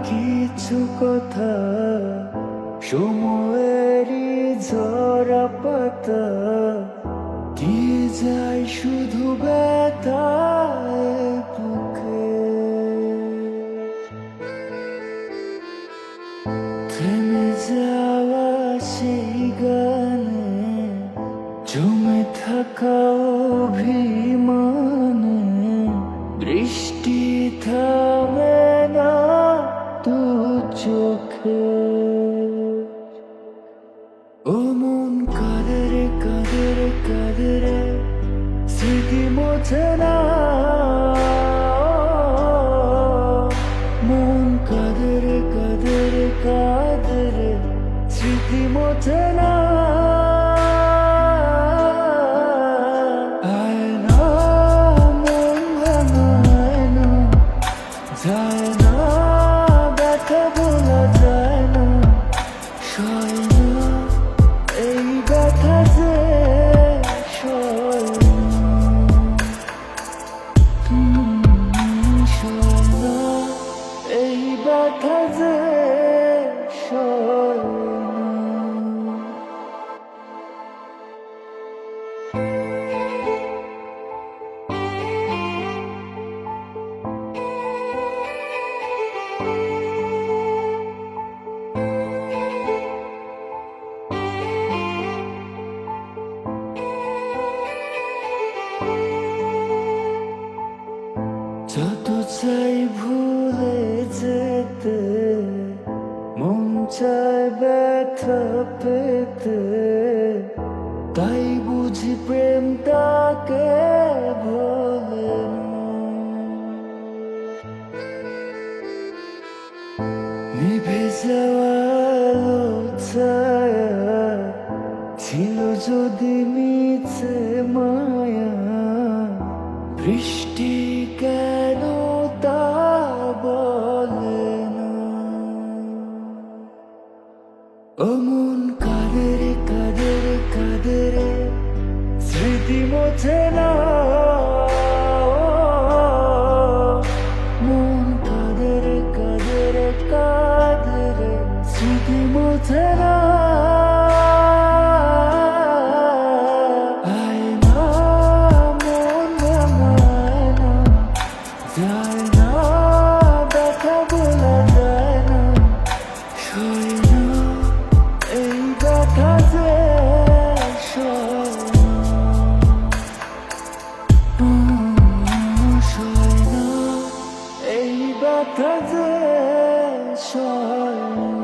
কিছু কথা সময়েরই ঝরা পাতা দিয়ে যায় শুধু ব্যথায় বুকে। থেমে যাওয়া সেই গানে জমে থাকা অভিমানে বৃষ্টি থামে না দু চোখে। ও মন কাঁদে রে কাঁদে রে কাঁদে রে স্মৃতি মোছে না। মন কাঁদে রে কাঁদে রে কাঁদে রে স্মৃতি মোছে না। যায় না ব্যথা বলা যায় না, সয় না এই ব্যথা যে সয় না এই ব্যথা যে সয় না। যত চাই ভুলে যেতে মন চায় ব্যথা পেতে, তাই বুঝি প্রেমটাকে ভোলে নিভে যাওয়া আলো ছায়া ছিল যদি মিছে মায়া। বৃষ্টি কেন তা বলে না। ও মন কাঁদে রে কাঁদে রে কাঁদে রে স্মৃতি মোছে না। মন কাঁদে রে কাঁদে রে কাঁদে রে স্মৃতি মোছে না। যায় না ব্যথা বলা যায় না, সয় না এই ব্যথা যে সয় না, সয় না এই ব্যথা যে সয় না।